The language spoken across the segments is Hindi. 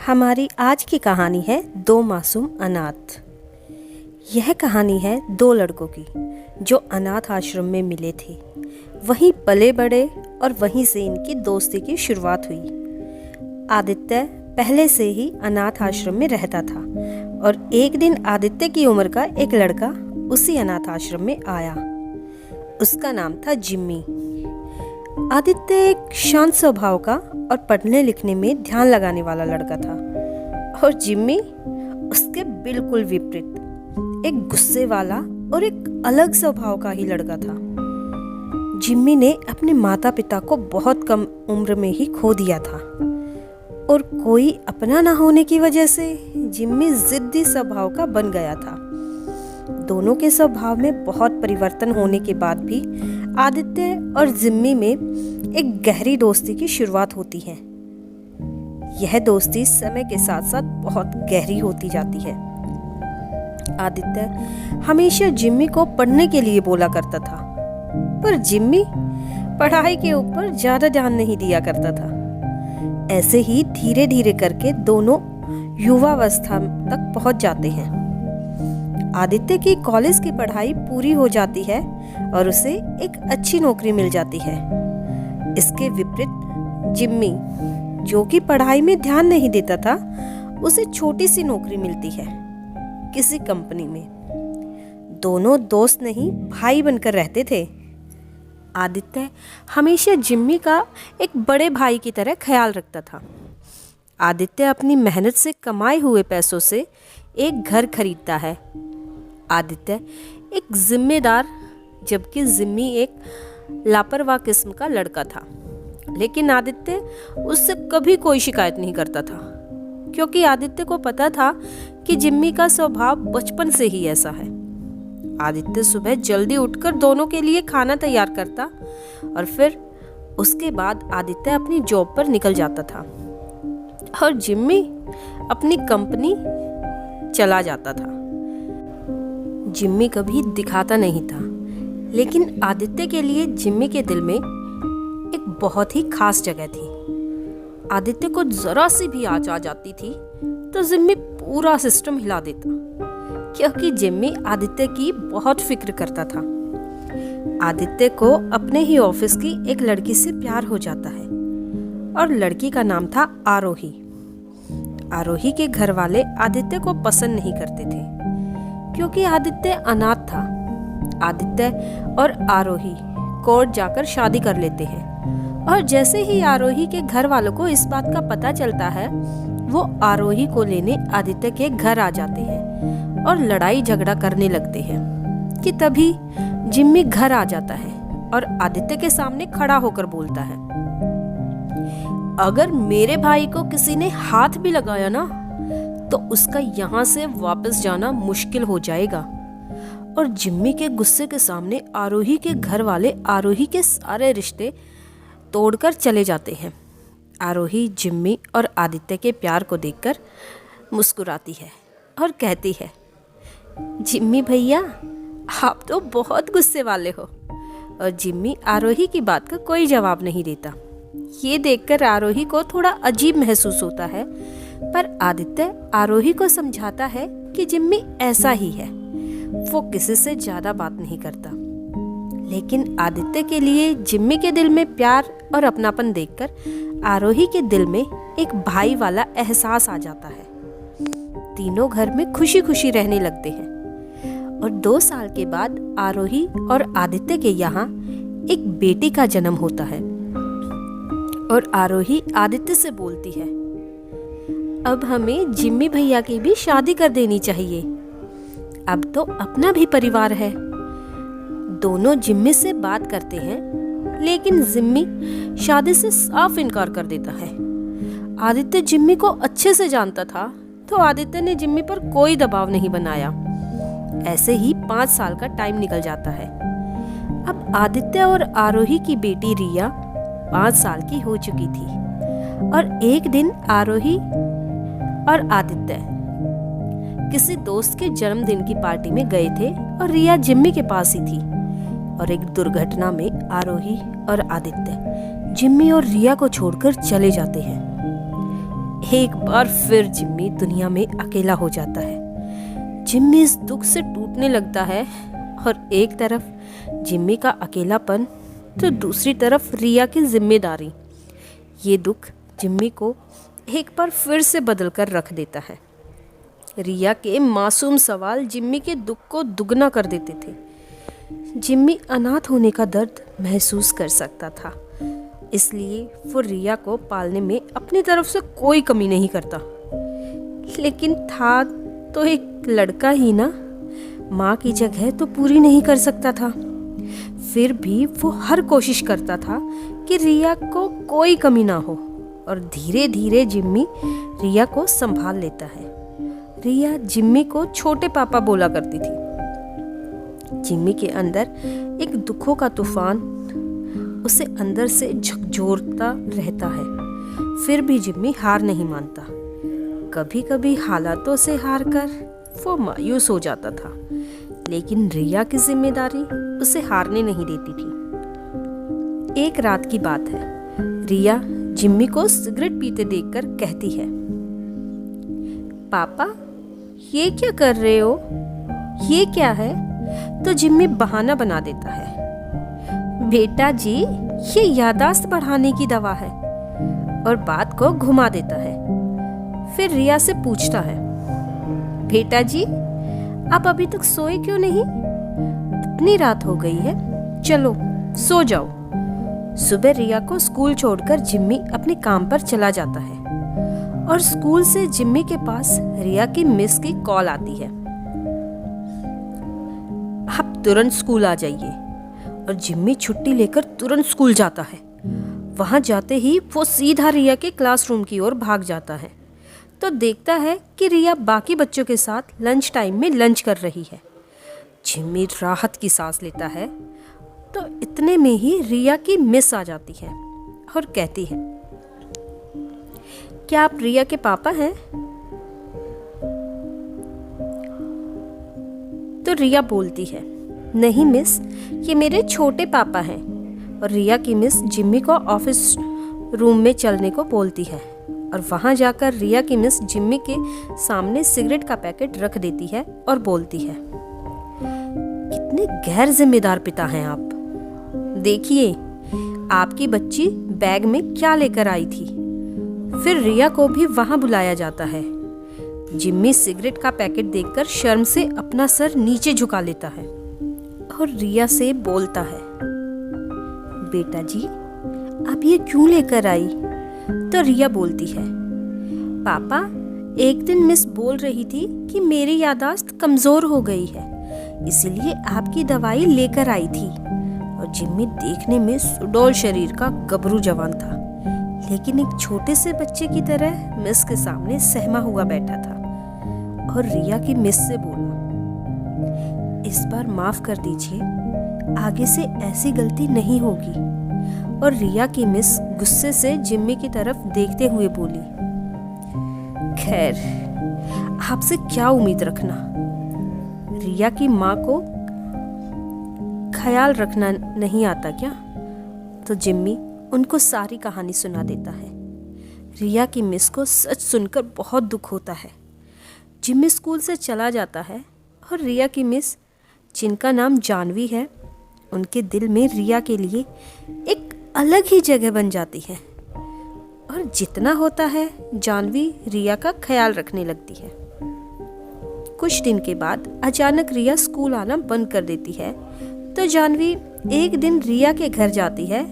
हमारी आज की कहानी है दो मासूम अनाथ। यह कहानी है दो लड़कों की जो अनाथ आश्रम में मिले थे। वहीं पले बड़े और वहीं से इनकी दोस्ती की शुरुआत हुई। आदित्य पहले से ही अनाथ आश्रम में रहता था और एक दिन आदित्य की उम्र का एक लड़का उसी अनाथ आश्रम में आया। उसका नाम था जिम्मी। आदित्य एक शांत स्वभाव का और पढ़ने लिखने में ध्यान लगाने वाला लड़का था और जिम्मी उसके बिल्कुल विपरीत, एक गुस्से वाला और एक अलग स्वभाव का ही लड़का था। जिम्मी ने अपने माता पिता को बहुत कम उम्र में ही खो दिया था और कोई अपना ना होने की वजह से जिम्मी जिद्दी स्वभाव का बन गया था। दोनों के स्वभाव में बहुत परिवर्तन होने के बाद भी आदित्य और जिम्मी में एक गहरी दोस्ती की शुरुआत होती है। यह दोस्ती समय के साथ साथ बहुत गहरी होती जाती है। आदित्य हमेशा जिम्मी को पढ़ने के लिए बोला करता था, पर जिम्मी पढ़ाई के ऊपर ज्यादा ध्यान नहीं दिया करता था। ऐसे ही धीरे धीरे करके दोनों युवावस्था तक पहुंच जाते हैं। आदित्य की कॉलेज की पढ़ाई पूरी हो जाती है और उसे एक अच्छी नौकरी मिल जाती है। इसके विपरीत जिम्मी, जो कि पढ़ाई में ध्यान नहीं देता था, उसे छोटी सी नौकरी मिलती है किसी कंपनी में। दोनों दोस्त नहीं भाई बनकर रहते थे। आदित्य हमेशा जिम्मी का एक बड़े भाई की तरह ख्याल रखता था। आदित्य अपनी मेहनत से कमाए हुए पैसों से एक घर खरीदता है। आदित्य एक जिम्मेदार, जबकि जिम्मी एक लापरवाह किस्म का लड़का था। लेकिन आदित्य उससे कभी कोई शिकायत नहीं करता था, क्योंकि आदित्य को पता था कि जिम्मी का स्वभाव बचपन से ही ऐसा है। आदित्य सुबह जल्दी उठकर दोनों के लिए खाना तैयार करता और फिर उसके बाद आदित्य अपनी जॉब पर निकल जाता था और जिम्मी अपनी कंपनी चला जाता था। जिम्मी कभी दिखाता नहीं था, लेकिन आदित्य के लिए जिम्मी के दिल में एक बहुत ही खास जगह थी। आदित्य को जरा सी भी आँच आ जाती थी तो जिम्मी पूरा सिस्टम हिला देता, क्योंकि जिम्मी आदित्य की बहुत फिक्र करता था। आदित्य को अपने ही ऑफिस की एक लड़की से प्यार हो जाता है और लड़की का नाम था आरोही। आरोही के घर वाले आदित्य को पसंद नहीं करते थे, क्योंकि आदित्य अनाथ था। आदित्य और आरोही कोर्ट जाकर शादी कर लेते हैं और जैसे ही आरोही के घर वालों को इस बात का पता चलता है, वो आरोही को लेने आदित्य के घर आ जाते हैं और लड़ाई झगड़ा करने लगते हैं कि तभी जिम्मी घर आ जाता है और आदित्य के सामने खड़ा होकर बोलता है, अगर मेरे भाई को किसी ने हाथ भी लगाया ना तो उसका यहाँ से वापस जाना मुश्किल हो जाएगा। और जिम्मी के गुस्से के सामने आरोही के घर वाले आरोही के सारे रिश्ते तोड़कर चले जाते हैं। आरोही जिम्मी और आदित्य के प्यार को देखकर मुस्कुराती है और कहती है, जिम्मी भैया आप तो बहुत गुस्से वाले हो। और जिम्मी आरोही की बात का कोई जवाब नहीं देता। ये देखकर आरोही को थोड़ा अजीब महसूस होता है, पर आदित्य आरोही को समझाता है कि जिम्मी ऐसा ही है, वो किसी से ज्यादा बात नहीं करता। लेकिन आदित्य के लिए जिम्मी के दिल में प्यार और अपनापन देखकर आरोही के दिल में एक भाई वाला एहसास आ जाता है। तीनों घर में खुशी खुशी रहने लगते हैं और 2 साल के बाद आरोही और आदित्य के यहाँ एक बेटी का जन्म होता है। और आरोही आदित्य से बोलती है, अब हमें जिम्मी भैया की भी शादी कर देनी चाहिए, अब तो अपना भी परिवार है। दोनों जिम्मी से बात करते हैं, लेकिन जिम्मी शादी से साफ इनकार कर देता है। आदित्य जिम्मी को अच्छे से जानता था, तो आदित्य ने जिम्मी पर कोई दबाव नहीं बनाया। ऐसे ही 5 साल का टाइम निकल जाता है। अब आदित्य और आरोही की बेटी रिया 5 साल की हो चुकी थी और एक दिन आरोही और आदित्य किसी दोस्त के जन्मदिन की पार्टी में गए थे और रिया जिम्मी के पास ही थी और एक दुर्घटना में आरोही और आदित्य जिम्मी और रिया को छोड़कर चले जाते हैं। एक बार फिर जिम्मी दुनिया में अकेला हो जाता है। जिम्मी इस दुख से टूटने लगता है और एक तरफ जिम्मी का अकेलापन तो दूसरी तरफ रिया की जिम्मेदारी। ये दुख जिम्मी को एक बार फिर से बदल कर रख देता है। रिया के मासूम सवाल जिम्मी के दुख को दुगना कर देते थे। जिम्मी अनाथ होने का दर्द महसूस कर सकता था, इसलिए वो रिया को पालने में अपनी तरफ से कोई कमी नहीं करता। लेकिन था तो एक लड़का ही ना, माँ की जगह तो पूरी नहीं कर सकता था। फिर भी वो हर कोशिश करता था कि रिया को कोई कमी ना हो और धीरे धीरे जिम्मी रिया को संभाल लेता है। रिया जिम्मी को छोटे पापा बोला करती थी। जिम्मी के अंदर एक दुखों का तूफान उसे अंदर से झकझोरता रहता है। फिर भी जिम्मी हार नहीं मानता। कभी कभी हालातों से हार कर वो मायूस हो जाता था, लेकिन रिया की जिम्मेदारी उसे हारने नहीं देती थी। एक रात की बात है। रिया जिम्मी को सिगरेट पीते देखकर कहती है, पापा ये क्या कर रहे हो, ये क्या है? तो जिम्मी बहाना बना देता है, बेटा जी ये याददाश्त बढ़ाने की दवा है, और बात को घुमा देता है। फिर रिया से पूछता है, बेटा जी आप अभी तक सोए क्यों नहीं? इतनी रात हो गई है, चलो सो जाओ। सुबह रिया को स्कूल छोड़कर जिम्मी अपने काम पर चला जाता है और स्कूल से जिम्मी के पास रिया की मिस की कॉल आती है, आप तुरंत स्कूल आ जाइए। और जिम्मी छुट्टी लेकर तुरंत स्कूल जाता है। वहां जाते ही वो सीधा रिया के क्लासरूम की ओर भाग जाता है तो देखता है कि रिया बाकी बच्चों के साथ लंच टाइम में लंच कर रही है। जिम्मी राहत की सांस लेता है तो इतने में ही रिया की मिस आ जाती है और कहती है, क्या आप रिया के पापा हैं? तो रिया बोलती है, नहीं मिस, ये मेरे छोटे पापा हैं। और रिया की मिस जिम्मी को ऑफिस रूम में चलने को बोलती है और वहां जाकर रिया की मिस जिम्मी के सामने सिगरेट का पैकेट रख देती है और बोलती है, कितने गैर जिम्मेदार पिता हैं आप। देखिए आपकी बच्ची बैग में क्या लेकर आई थी। फिर रिया को भी वहां बुलाया जाता है। जिम्मी सिगरेट का पैकेट देखकर शर्म से अपना सर नीचे झुका लेता है और रिया से बोलता है, बेटा जी आप ये क्यों लेकर आई? तो रिया बोलती है, पापा एक दिन मिस बोल रही थी कि मेरी याददाश्त कमजोर हो गई है, इसीलिए आपकी दवाई लेकर आई थी। और जिम्मी देखने में सुडौल शरीर का गबरू जवान था, लेकिन एक छोटे से बच्चे की तरह मिस के सामने सहमा हुआ बैठा था और रिया की मिस से बोला, इस बार माफ कर दीजिए, आगे से ऐसी गलती नहीं होगी। और रिया की मिस गुस्से से जिम्मी की तरफ देखते हुए बोली, खैर आपसे क्या उम्मीद रखना, रिया की माँ को ख्याल रखना नहीं आता क्या? तो जिम्मी उनको सारी कहानी सुना देता है। रिया की मिस को सच सुनकर बहुत दुख होता है। जिम्मी स्कूल से चला जाता है और रिया की मिस, जिनका नाम जानवी है, उनके दिल में रिया के लिए एक अलग ही जगह बन जाती है और जितना होता है जानवी रिया का ख्याल रखने लगती है। कुछ दिन के बाद अचानक रिया स्कूल आना बंद कर देती है तो जानवी एक दिन रिया के घर जाती है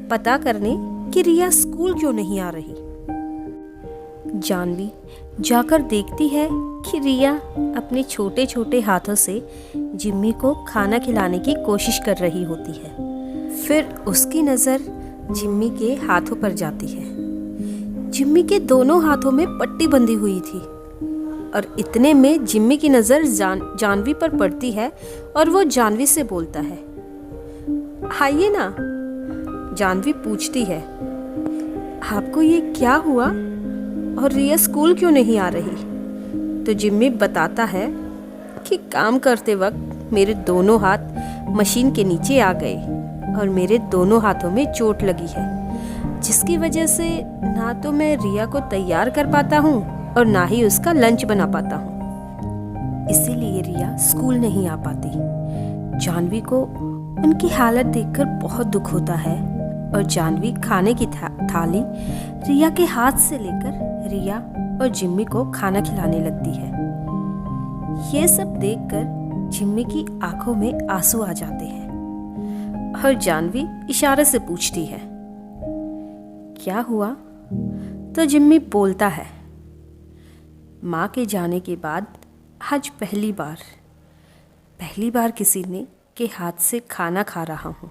पता करने कि रिया स्कूल क्यों नहीं आ रही। जानवी जाकर देखती है कि रिया अपने छोटे छोटे हाथों से जिम्मी को खाना खिलाने की कोशिश कर रही होती है। फिर उसकी नज़र जिम्मी के हाथों पर जाती है। जिम्मी के दोनों हाथों में पट्टी बंधी हुई थी और इतने में जिम्मी की नज़र जानवी पर पड़ती है और वो जानवी से बोलता है, आइए ना। जानवी पूछती है, आपको ये क्या हुआ और रिया स्कूल क्यों नहीं आ रही? तो जिम्मी बताता है कि काम करते वक्त मेरे दोनों हाथ मशीन के नीचे आ गए और मेरे दोनों हाथों में चोट लगी है। जिसकी वजह से ना तो मैं रिया को तैयार कर पाता हूँ और ना ही उसका लंच बना पाता हूँ। इसीलिए रिया स्कूल नहीं आ पाती। जानवी को उनकी हालत देखकर बहुत दुख होता है और जानवी खाने की थाली रिया के हाथ से लेकर रिया और जिम्मी को खाना खिलाने लगती है। ये सब देखकर जिम्मी की आंखों में आंसू आ जाते हैं और जानवी इशारे से पूछती है, क्या हुआ? तो जिम्मी बोलता है, माँ के जाने के बाद आज पहली बार किसी ने के हाथ से खाना खा रहा हूँ।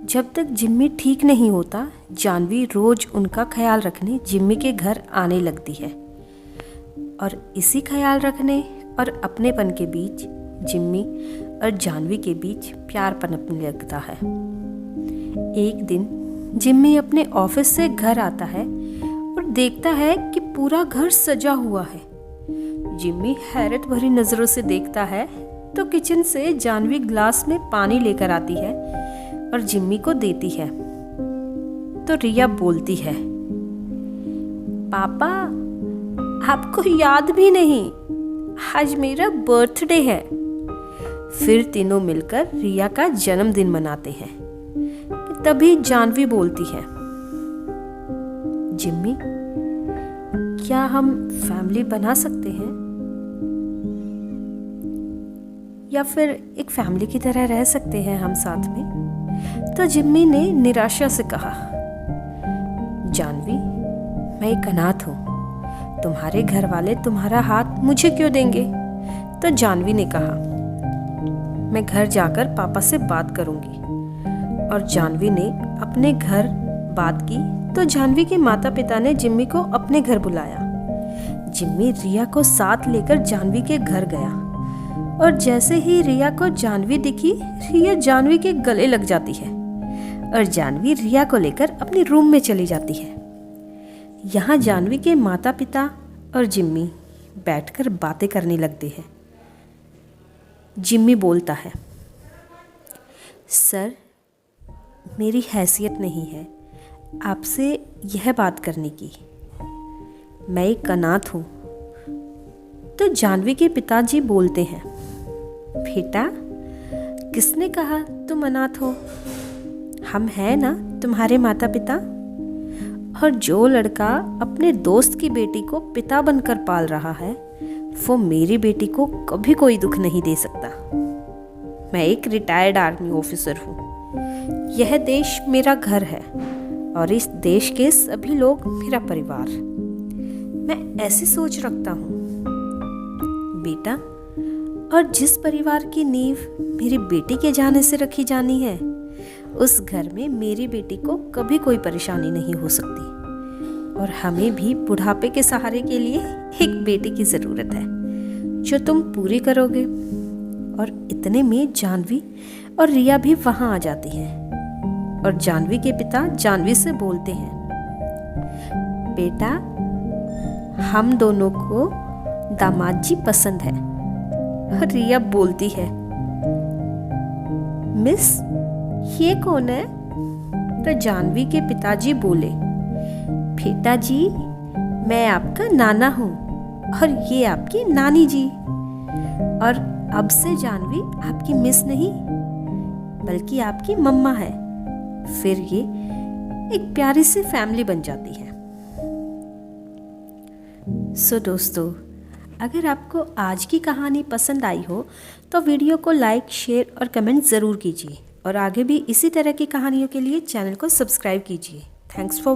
जब तक जिम्मी ठीक नहीं होता, जानवी रोज उनका ख्याल रखने जिम्मी के घर आने लगती है और इसी ख्याल रखने और अपनेपन के बीच जिम्मी और जानवी के बीच प्यार पनपने लगता है। एक दिन जिम्मी अपने ऑफिस से घर आता है और देखता है कि पूरा घर सजा हुआ है। जिम्मी हैरत भरी नजरों से देखता है तो किचन से जानवी ग्लास में पानी लेकर आती है और जिम्मी को देती है। तो रिया बोलती है, पापा आपको याद भी नहीं, आज मेरा बर्थडे है। फिर तीनों मिलकर रिया का जन्मदिन मनाते हैं। तभी जानवी बोलती है, जिम्मी क्या हम फैमिली बना सकते हैं या फिर एक फैमिली की तरह रह सकते हैं हम साथ में? तो जिम्मी ने निराशा से कहा, जानवी मैं एक अनाथ हूँ, तुम्हारे घर वाले तुम्हारा हाथ मुझे क्यों देंगे? तो जानवी ने कहा, मैं घर जाकर पापा से बात करूंगी। और जानवी ने अपने घर बात की तो जानवी के माता पिता ने जिम्मी को अपने घर बुलाया। जिम्मी रिया को साथ लेकर जानवी के घर गया और जैसे ही रिया को जानवी दिखी, रिया जानवी के गले लग जाती है और जानवी रिया को लेकर अपने रूम में चली जाती है। यहाँ जानवी के माता पिता और जिम्मी बैठकर बातें करने लगते हैं। जिम्मी बोलता है, सर मेरी हैसियत नहीं है आपसे यह बात करने की, मैं एक अनाथ हूँ। तो जानवी के पिताजी बोलते हैं, बेटा किसने कहा तुम अनाथ हो? हम हैं ना तुम्हारे माता पिता। और जो लड़का अपने दोस्त की बेटी को पिता बनकर पाल रहा है, वो मेरी बेटी को कभी कोई दुख नहीं दे सकता। मैं एक रिटायर्ड आर्मी ऑफिसर हूँ। यह देश मेरा घर है और इस देश के सभी लोग मेरा परिवार। मैं ऐसी सोच रखता हूँ बेटा, और जिस परिवार की नींव मेरी बेटी के जाने से रखी जानी है, उस घर में मेरी बेटी को कभी कोई परेशानी नहीं हो सकती। और हमें भी बुढ़ापे के सहारे के लिए एक बेटी की ज़रूरत है जो तुम पूरी करोगे। और इतने में जानवी और रिया भी वहाँ आ जाती हैं और जानवी के पिता जानवी से बोलते हैं, बेटा हम दोनों को दामाद जी पसंद है। और रिया बोलती है, मिस ये कौन है? तो जानवी के पिताजी बोले, बेटा जी मैं आपका नाना हूँ और ये आपकी नानी जी। और अब से जानवी आपकी मिस नहीं बल्कि आपकी मम्मा है। फिर ये एक प्यारी सी फैमिली बन जाती है। सो दोस्तों, अगर आपको आज की कहानी पसंद आई हो तो वीडियो को लाइक, शेयर और कमेंट ज़रूर कीजिए और आगे भी इसी तरह की कहानियों के लिए चैनल को सब्सक्राइब कीजिए। Thanks for